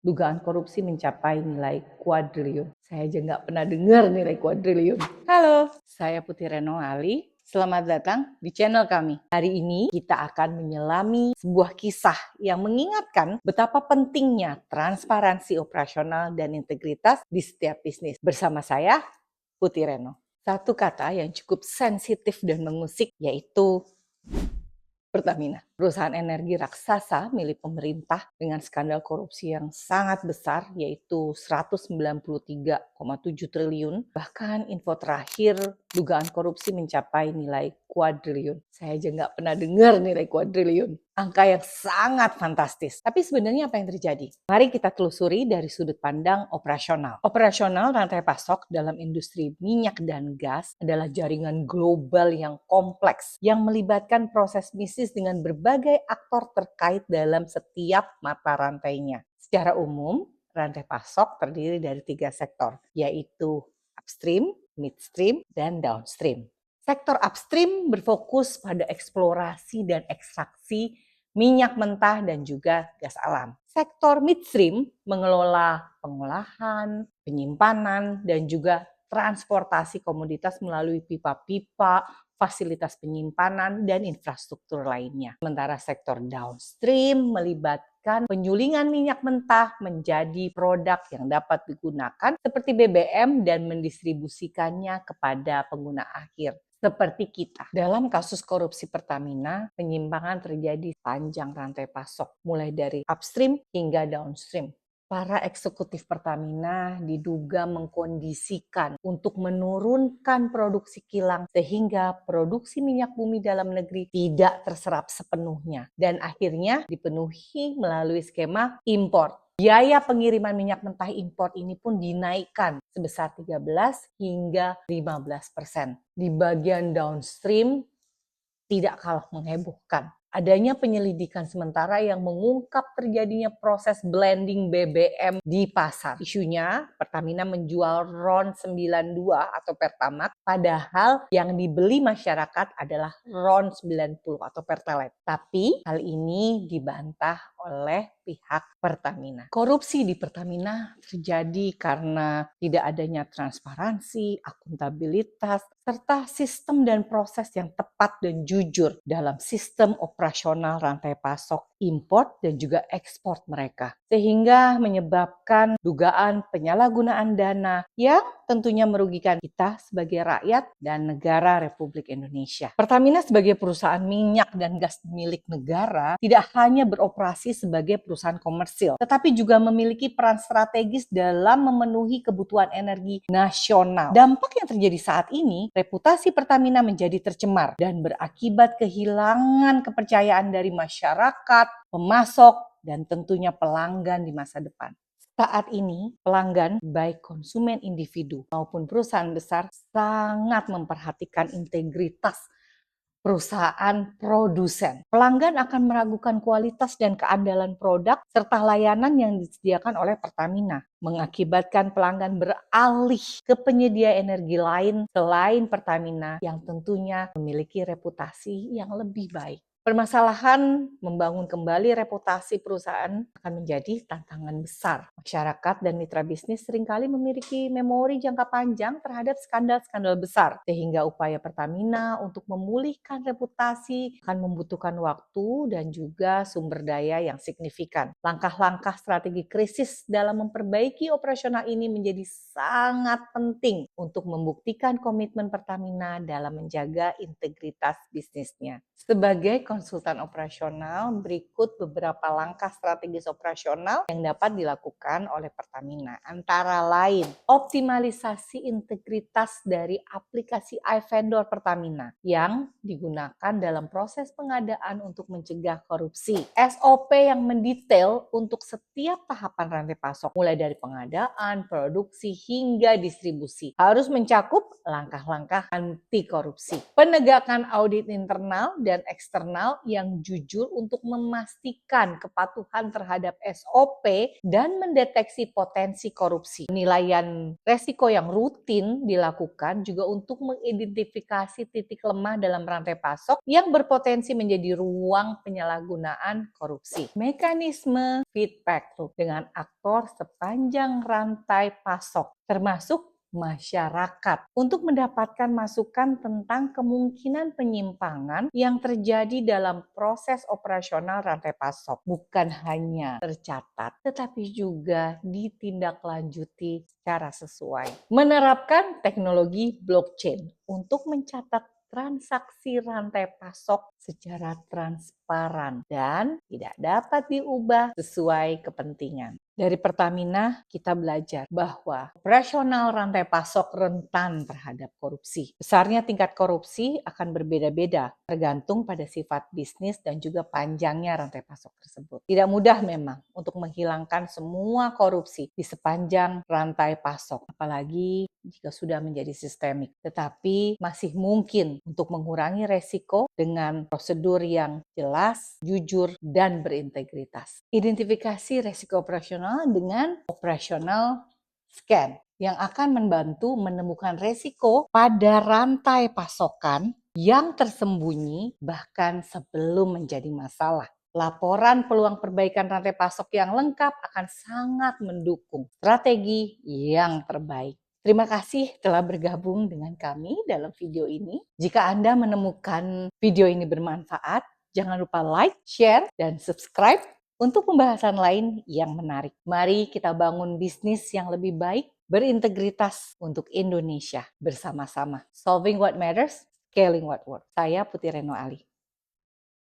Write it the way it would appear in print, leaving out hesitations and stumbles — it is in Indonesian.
dugaan korupsi mencapai nilai kuadriliun. Saya aja nggak pernah dengar nilai kuadriliun. Halo, saya Putri Reno Ali. Selamat datang di channel kami. Hari ini kita akan menyelami sebuah kisah yang mengingatkan betapa pentingnya transparansi operasional dan integritas di setiap bisnis. Bersama saya, Putri Reno. Satu kata yang cukup sensitif dan mengusik yaitu Pertamina, perusahaan energi raksasa milik pemerintah dengan skandal korupsi yang sangat besar yaitu 193,7 triliun. Bahkan info terakhir dugaan korupsi mencapai nilai kuadriliun. Saya aja nggak pernah dengar nilai kuadriliun. Angka yang sangat fantastis. Tapi sebenarnya apa yang terjadi? Mari kita telusuri dari sudut pandang operasional. Operasional rantai pasok dalam industri minyak dan gas adalah jaringan global yang kompleks yang melibatkan proses bisnis dengan berbagai aktor terkait dalam setiap mata rantainya. Secara umum, rantai pasok terdiri dari 3 sektor, yaitu upstream, midstream, dan downstream. Sektor upstream berfokus pada eksplorasi dan ekstraksi minyak mentah dan juga gas alam. Sektor midstream mengelola pengolahan, penyimpanan, dan juga transportasi komoditas melalui pipa-pipa, fasilitas penyimpanan, dan infrastruktur lainnya. Sementara sektor downstream melibatkan penyulingan minyak mentah menjadi produk yang dapat digunakan seperti BBM dan mendistribusikannya kepada pengguna akhir seperti kita. Dalam kasus korupsi Pertamina, penyimpangan terjadi panjang rantai pasok, mulai dari upstream hingga downstream. Para eksekutif Pertamina diduga mengkondisikan untuk menurunkan produksi kilang sehingga produksi minyak bumi dalam negeri tidak terserap sepenuhnya dan akhirnya dipenuhi melalui skema impor. Biaya pengiriman minyak mentah impor ini pun dinaikkan sebesar 13 hingga 15%. Di bagian downstream tidak kalah menghebohkan. Adanya penyelidikan sementara yang mengungkap terjadinya proses blending BBM di pasar. Isunya, Pertamina menjual RON 92 atau Pertamax, padahal yang dibeli masyarakat adalah RON 90 atau Pertalite. Tapi hal ini dibantah oleh pihak Pertamina. Korupsi di Pertamina terjadi karena tidak adanya transparansi, akuntabilitas, serta sistem dan proses yang tepat dan jujur dalam sistem operasional rantai pasok, import, dan juga ekspor mereka. Sehingga menyebabkan dugaan penyalahgunaan dana yang tentunya merugikan kita sebagai rakyat dan negara Republik Indonesia. Pertamina sebagai perusahaan minyak dan gas milik negara tidak hanya beroperasi sebagai perusahaan komersil, tetapi juga memiliki peran strategis dalam memenuhi kebutuhan energi nasional. Dampak yang terjadi saat ini, reputasi Pertamina menjadi tercemar dan berakibat kehilangan kepercayaan dari masyarakat, pemasok, dan tentunya pelanggan di masa depan. Saat ini, pelanggan, baik konsumen individu maupun perusahaan besar, sangat memperhatikan integritas perusahaan produsen. Pelanggan akan meragukan kualitas dan keandalan produk serta layanan yang disediakan oleh Pertamina, mengakibatkan pelanggan beralih ke penyedia energi lain selain Pertamina yang tentunya memiliki reputasi yang lebih baik. Permasalahan membangun kembali reputasi perusahaan akan menjadi tantangan besar. Masyarakat dan mitra bisnis seringkali memiliki memori jangka panjang terhadap skandal-skandal besar, sehingga upaya Pertamina untuk memulihkan reputasi akan membutuhkan waktu dan juga sumber daya yang signifikan. Langkah-langkah strategi krisis dalam memperbaiki operasional ini menjadi sangat penting untuk membuktikan komitmen Pertamina dalam menjaga integritas bisnisnya. Sebagai konsultan operasional, berikut beberapa langkah strategis operasional yang dapat dilakukan oleh Pertamina. Antara lain, optimalisasi integritas dari aplikasi iVendor Pertamina yang digunakan dalam proses pengadaan untuk mencegah korupsi. SOP yang mendetail untuk setiap tahapan rantai pasok, mulai dari pengadaan, produksi, hingga distribusi. Harus mencakup langkah-langkah anti korupsi. Penegakan audit internal dan eksternal operasional yang jujur untuk memastikan kepatuhan terhadap SOP dan mendeteksi potensi korupsi. Penilaian resiko yang rutin dilakukan juga untuk mengidentifikasi titik lemah dalam rantai pasok yang berpotensi menjadi ruang penyalahgunaan korupsi. Mekanisme feedback loop dengan aktor sepanjang rantai pasok, termasuk masyarakat, untuk mendapatkan masukan tentang kemungkinan penyimpangan yang terjadi dalam proses operasional rantai pasok. Bukan hanya tercatat, tetapi juga ditindaklanjuti secara sesuai. Menerapkan teknologi blockchain untuk mencatat transaksi rantai pasok secara transparan dan tidak dapat diubah sesuai kepentingan. Dari Pertamina, kita belajar bahwa operasional rantai pasok rentan terhadap korupsi. Besarnya tingkat korupsi akan berbeda-beda, tergantung pada sifat bisnis dan juga panjangnya rantai pasok tersebut. Tidak mudah memang untuk menghilangkan semua korupsi di sepanjang rantai pasok, apalagi jika sudah menjadi sistemik. Tetapi masih mungkin untuk mengurangi resiko dengan prosedur yang jelas, jujur, dan berintegritas. Identifikasi resiko operasional dengan operasional scan yang akan membantu menemukan resiko pada rantai pasokan yang tersembunyi bahkan sebelum menjadi masalah. Laporan peluang perbaikan rantai pasok yang lengkap akan sangat mendukung strategi yang terbaik. Terima kasih telah bergabung dengan kami dalam video ini. Jika Anda menemukan video ini bermanfaat, jangan lupa like, share, dan subscribe untuk pembahasan lain yang menarik. Mari kita bangun bisnis yang lebih baik, berintegritas untuk Indonesia bersama-sama. Solving what matters, scaling what works. Saya Putri Reno Ali.